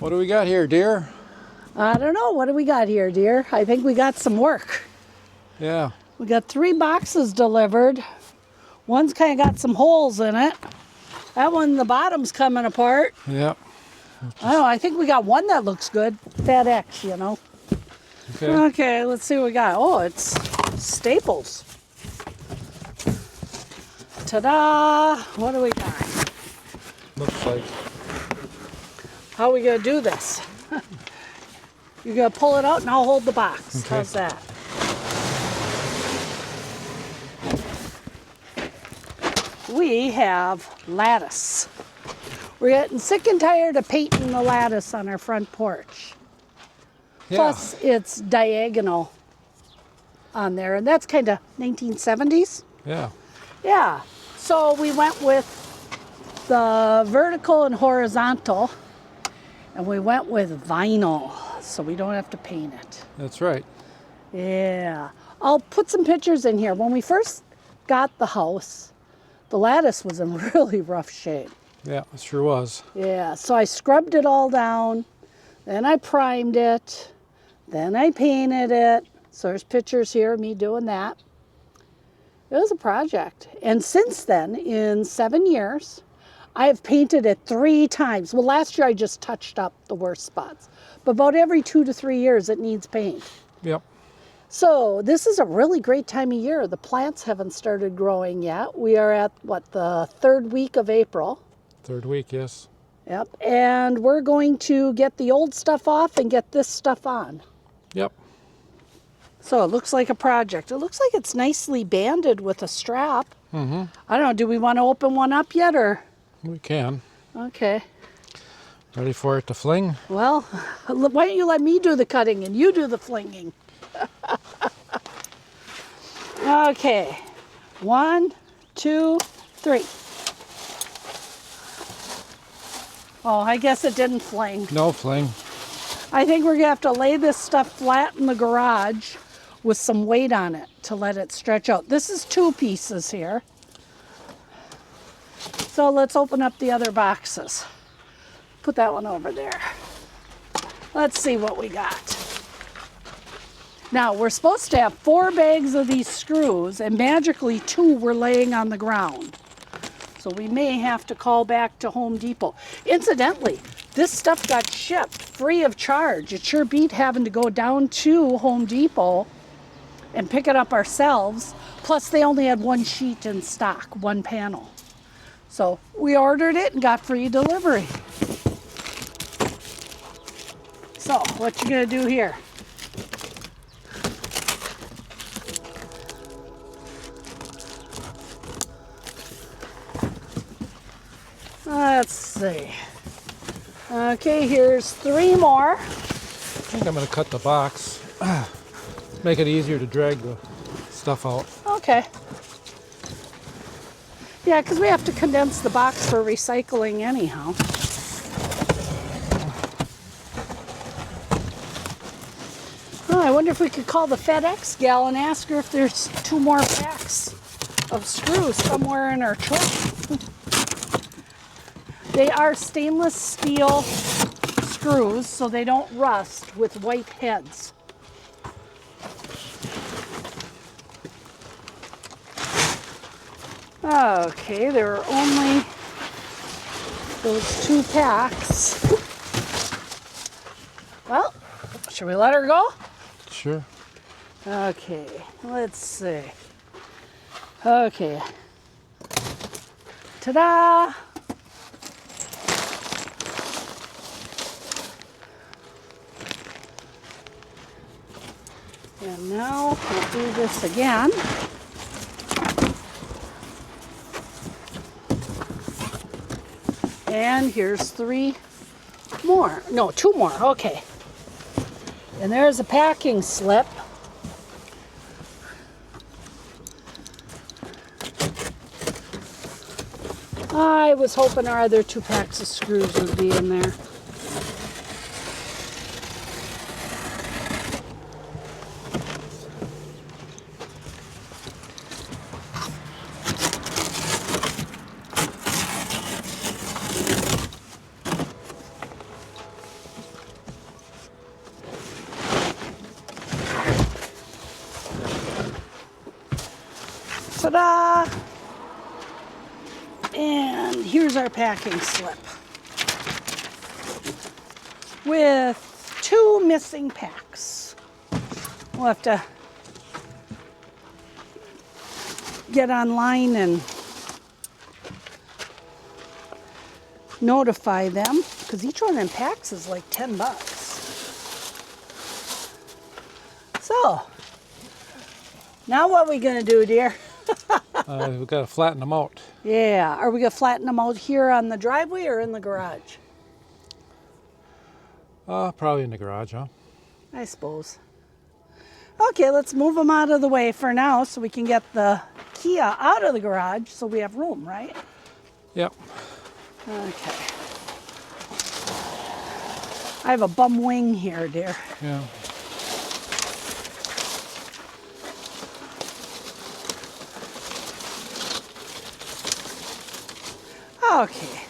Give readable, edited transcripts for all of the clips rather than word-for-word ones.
What do we got here, dear? I don't know. What do we got here, dear? I think we got some work. Yeah. We got 3 boxes delivered. One's kind of got some holes in it. That one, the bottom's coming apart. Yep. I don't know. I think we got one that looks good. FedEx, you know. Okay. Okay, let's see what we got. Oh, it's staples. Ta-da! What do we got? Looks like. How are we going to do this? You're going to pull it out and I'll hold the box. Okay. How's that? We have lattice. We're getting sick and tired of painting the lattice on our front porch. Yeah. Plus, it's diagonal on there, and that's kind of 1970s. Yeah. Yeah. So we went with the vertical and horizontal, and we went with vinyl, so we don't have to paint it. That's right. Yeah. I'll put some pictures in here. When we first got the house, the lattice was in really rough shape. Yeah, it sure was. Yeah, so I scrubbed it all down, then I primed it, then I painted it. So there's pictures here of me doing that. It was a project. And since then, in 7 years, I have painted it 3 times. Well, last year I just touched up the worst spots. But about every 2 to 3 years, it needs paint. Yep. So this is a really great time of year. The plants haven't started growing yet. We are at, what, the 3rd week of April. 3rd week, yes. Yep. And we're going to get the old stuff off and get this stuff on. Yep. So it looks like a project. It looks like it's nicely banded with a strap. Mm-hmm. I don't know, do we want to open one up yet or? We can. Okay. Ready for it to fling? Well, why don't you let me do the cutting and you do the flinging? Okay. 1, 2, 3. Oh, I guess it didn't fling. No fling. I think we're going to have to lay this stuff flat in the garage with some weight on it to let it stretch out. This is 2 pieces here. So let's open up the other boxes. Put that one over there. Let's see what we got. Now, we're supposed to have 4 bags of these screws, and magically 2 were laying on the ground. So we may have to call back to Home Depot. Incidentally, this stuff got shipped free of charge. It sure beat having to go down to Home Depot and pick it up ourselves. Plus, they only had 1 sheet in stock, 1 panel. So we ordered it and got free delivery. So what you gonna do here? Let's see. Okay, here's 3 more. I think I'm going to cut the box. Make it easier to drag the stuff out. Okay. Yeah, because we have to condense the box for recycling anyhow. Oh, I wonder if we could call the FedEx gal and ask her if there's 2 more packs of screws somewhere in her truck. They are stainless steel screws, so they don't rust, with white heads. Okay, there are only those 2 packs. Well, should we let her go? Sure. Okay, let's see. Okay. Ta-da! And now we'll do this again. And here's 3 more. No, 2 more. Okay. And there's a packing slip. I was hoping our other 2 packs of screws would be in there. Ta-da! And here's our packing slip with 2 missing packs. We'll have to get online and notify them, because each one of them packs is like $10. So, now what are we going to do, dear? We've got to flatten them out. Yeah, are we going to flatten them out here on the driveway or in the garage? Probably in the garage, huh? I suppose. Okay, let's move them out of the way for now so we can get the Kia out of the garage so we have room, right? Yep. Okay. I have a bum wing here, dear. Yeah. Okay.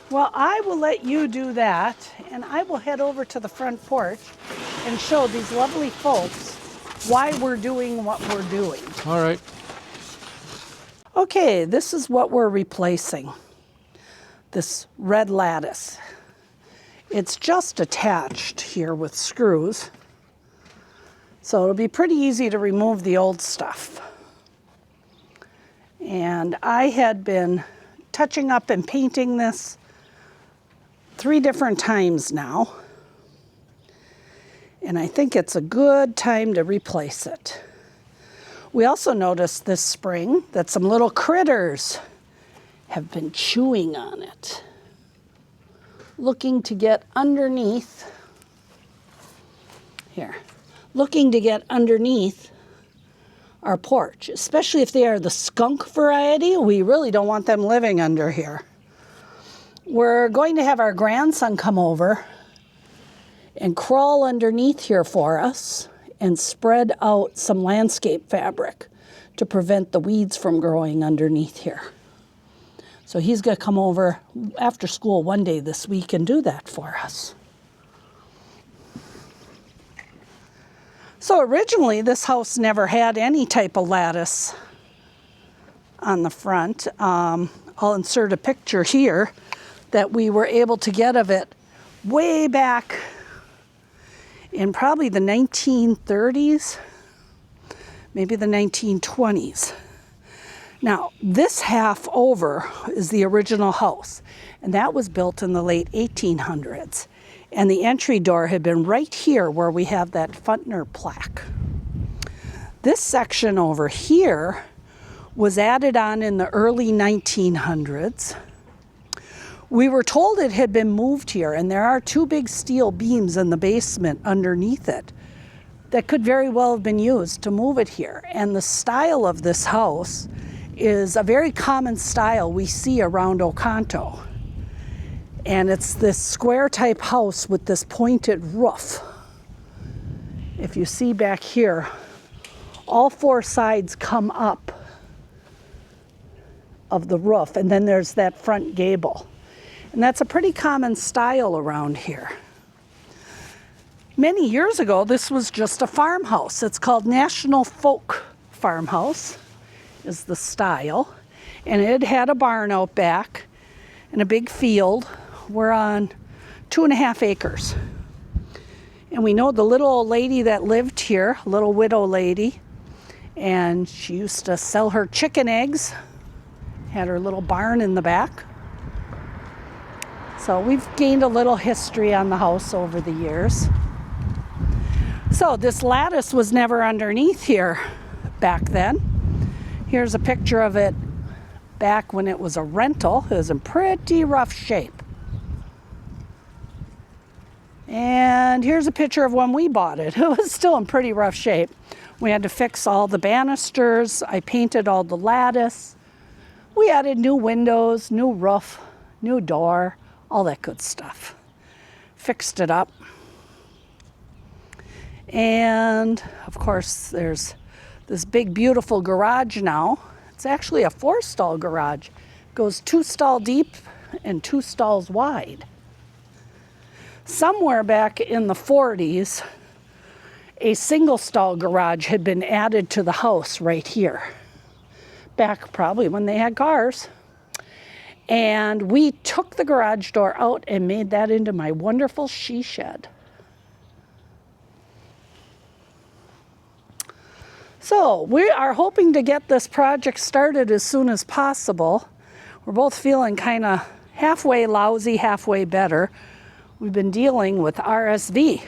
Well, I will let you do that, and I will head over to the front porch and show these lovely folks why we're doing what we're doing. All right. Okay, this is what we're replacing. This red lattice. It's just attached here with screws, so it'll be pretty easy to remove the old stuff. And I had been touching up and painting this 3 different times now, and I think it's a good time to replace it. We also noticed this spring that some little critters have been chewing on it, looking to get underneath here, looking to get underneath our porch, especially if they are the skunk variety. We really don't want them living under here. We're going to have our grandson come over and crawl underneath here for us and spread out some landscape fabric to prevent the weeds from growing underneath here. So he's going to come over after school one day this week and do that for us. So originally, this house never had any type of lattice on the front. I'll insert a picture here that we were able to get of it way back in probably the 1930s, maybe the 1920s. Now, this half over is the original house, and that was built in the late 1800s. And the entry door had been right here where we have that Funtner plaque. This section over here was added on in the early 1900s. We were told it had been moved here, and there are 2 big steel beams in the basement underneath it that could very well have been used to move it here. And the style of this house is a very common style we see around Oconto. And it's this square type house with this pointed roof. If you see back here, all 4 sides come up of the roof, and then there's that front gable. And that's a pretty common style around here. Many years ago, this was just a farmhouse. It's called National Folk Farmhouse, is the style. And it had a barn out back and a big field. We're on 2.5 acres. And we know the little old lady that lived here, a little widow lady, and she used to sell her chicken eggs, had her little barn in the back. So we've gained a little history on the house over the years. So this lattice was never underneath here back then. Here's a picture of it back when it was a rental. It was in pretty rough shape. And here's a picture of when we bought it. It was still in pretty rough shape. We had to fix all the banisters. I painted all the lattice. We added new windows, new roof, new door, all that good stuff. Fixed it up. And of course, there's this big, beautiful garage now. It's actually a 4-stall garage. It goes 2 stall deep and 2 stalls wide. Somewhere back in the 40s, a single stall garage had been added to the house right here. back probably when they had cars. And we took the garage door out and made that into my wonderful she shed. So we are hoping to get this project started as soon as possible. We're both feeling kind of halfway lousy, halfway better. We've been dealing with RSV.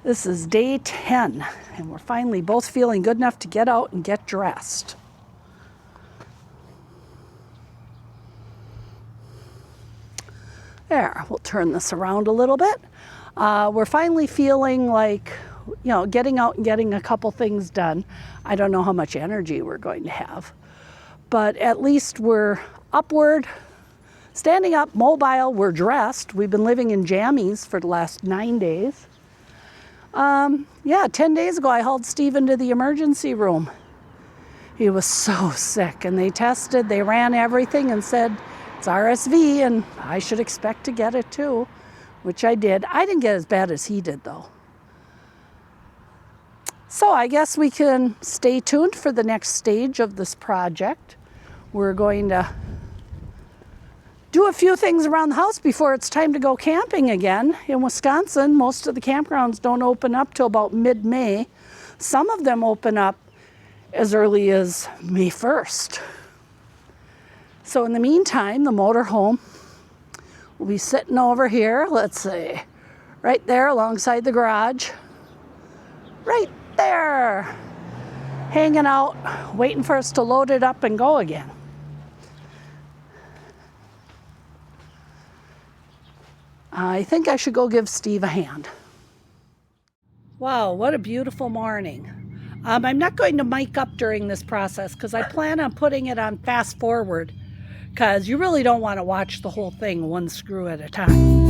This is day 10, and we're finally both feeling good enough to get out and get dressed. There, we'll turn this around a little bit. We're finally feeling like, getting out and getting a couple things done. I don't know how much energy we're going to have, but at least we're upward, standing up, mobile, we're dressed. We've been living in jammies for the last 9 days. 10 days ago I hauled Steve into the emergency room. He was so sick, and they tested, they ran everything and said, it's RSV, and I should expect to get it too, which I did. I didn't get as bad as he did though. So I guess we can stay tuned for the next stage of this project. We're going to do a few things around the house before it's time to go camping again. In Wisconsin, most of the campgrounds don't open up till about mid-May. Some of them open up as early as May 1st. So in the meantime, the motorhome will be sitting over here, let's see, right there alongside the garage. Right there, hanging out, waiting for us to load it up and go again. I think I should go give Steve a hand. Wow, what a beautiful morning. I'm not going to mic up during this process because I plan on putting it on fast forward, because you really don't want to watch the whole thing one screw at a time.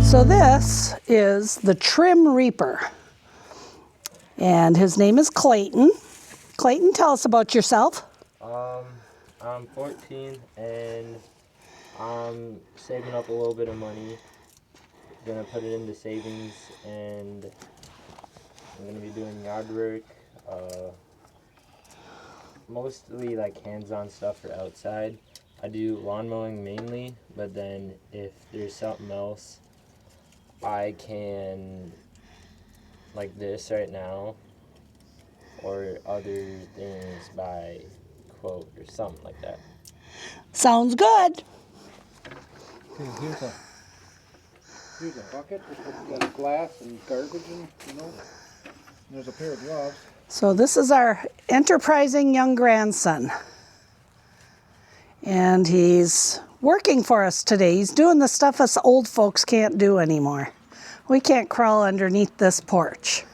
So this is the Trim Reaper, and his name is Clayton. Clayton, tell us about yourself. I'm 14 and I'm saving up a little bit of money. Gonna put it into savings, and I'm gonna be doing yard work, mostly like hands-on stuff for outside. I do lawn mowing mainly, but then if there's something else, I can, like this right now, or other things by quote or something like that. Sounds good. Okay, here's a bucket with got glass and garbage and there's a pair of gloves. So this is our enterprising young grandson, and he's working for us today. He's doing the stuff us old folks can't do anymore. We can't crawl underneath this porch.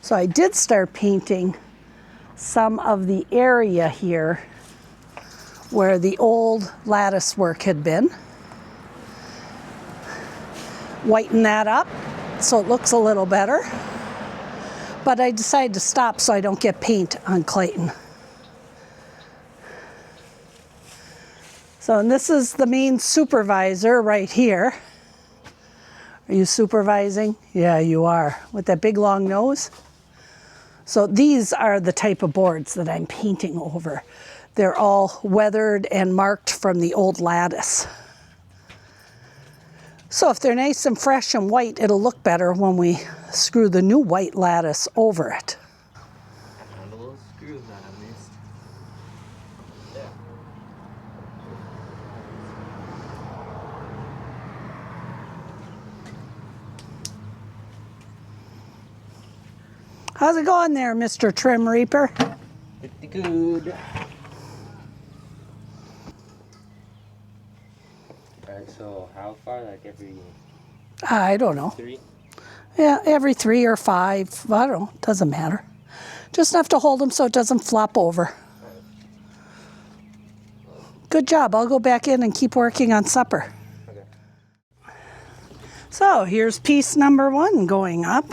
So I did start painting some of the area here where the old lattice work had been. Whiten that up so it looks a little better. But I decided to stop so I don't get paint on Clayton. So, and this is the main supervisor right here. Are you supervising? Yeah, you are. With that big long nose. So these are the type of boards that I'm painting over. They're all weathered and marked from the old lattice. So if they're nice and fresh and white, it'll look better when we screw the new white lattice over it. I found a little screw that I missed. There. How's it going there, Mr. Trim Reaper? Pretty good. Alright, so how far? Like every I don't know. 3? Yeah, every 3 or 5. I don't know. Doesn't matter. Just have to hold them so it doesn't flop over. Good job. I'll go back in and keep working on supper. Okay. So here's piece number 1 going up.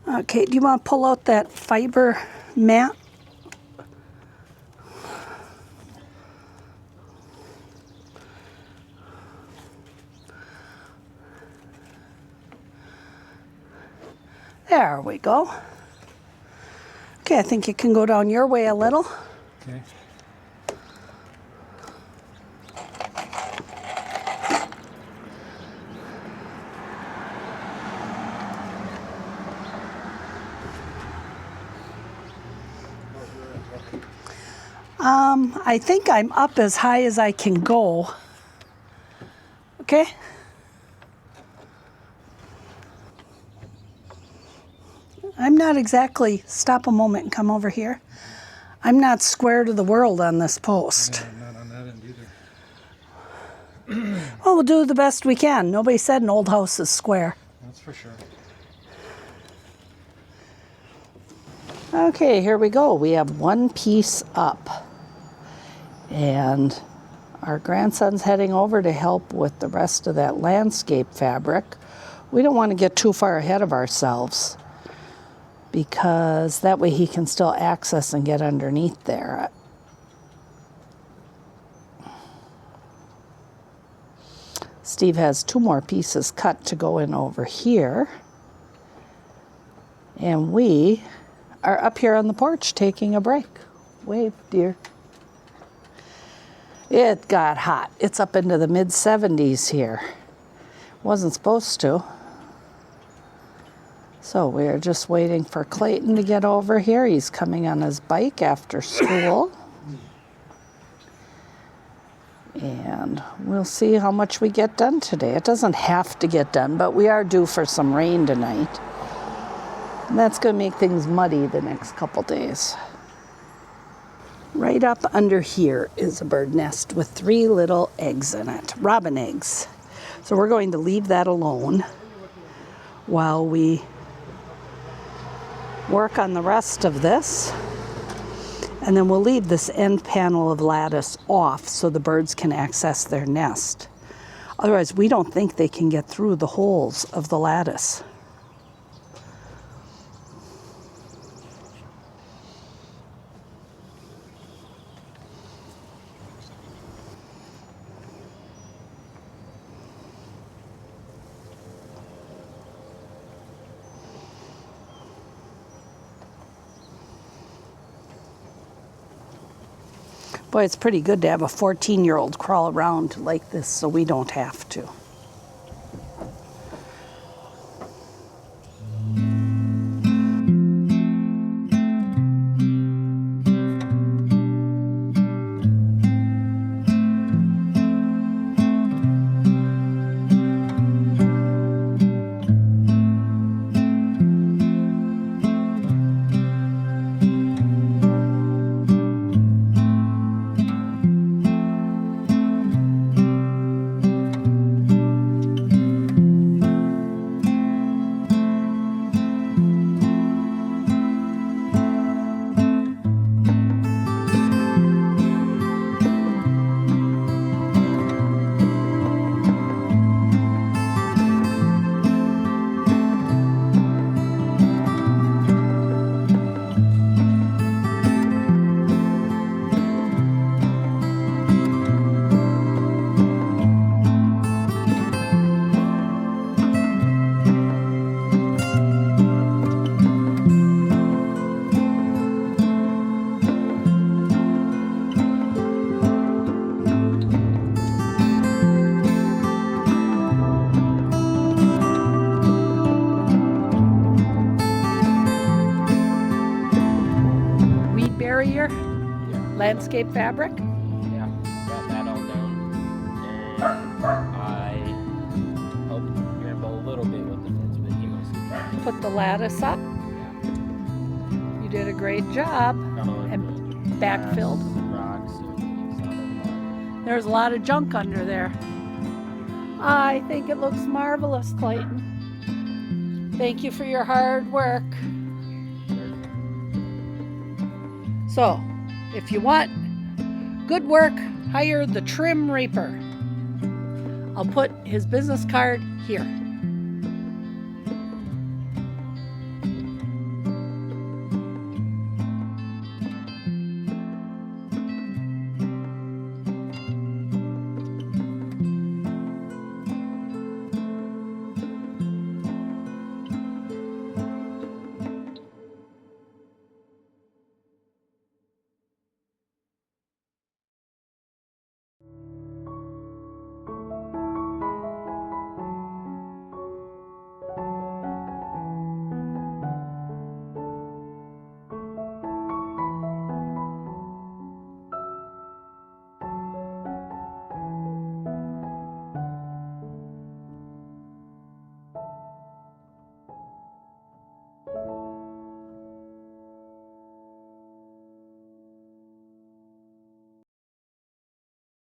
Okay, do you want to pull out that fiber mat? There we go. Okay, I think you can go down your way a little. Okay. I think I'm up as high as I can go. Okay? I'm not exactly, stop a moment and come over here. I'm not square to the world on this post. Yeah, I'm not on that end either. Well, we'll do the best we can. Nobody said an old house is square. That's for sure. Okay, here we go. We have 1 piece up. And our grandson's heading over to help with the rest of that landscape fabric. We don't want to get too far ahead of ourselves, because that way he can still access and get underneath there. Steve has 2 more pieces cut to go in over here. And we are up here on the porch taking a break. Wave, dear. It got hot. It's up into the mid-70s here. Wasn't supposed to. So we're just waiting for Clayton to get over here. He's coming on his bike after school. And we'll see how much we get done today. It doesn't have to get done, but we are due for some rain tonight. And that's going to make things muddy the next couple days. Right up under here is a bird nest with 3 little eggs in it, robin eggs. So we're going to leave that alone while we work on the rest of this. And then we'll leave this end panel of lattice off so the birds can access their nest. Otherwise, we don't think they can get through the holes of the lattice. Boy, it's pretty good to have a 14-year-old crawl around like this so we don't have to. landscape fabric? Yeah, got that all done. And I helped Grandpa a little bit with the fence, but he mostly did. Put the lattice up. You did a great job. Got all And the backfilled. grass, rocks, so it keeps out of the There's a lot of junk under there. I think it looks marvelous, Clayton. Thank you for your hard work. So, if you want good work, hire the Trim Reaper. I'll put his business card here.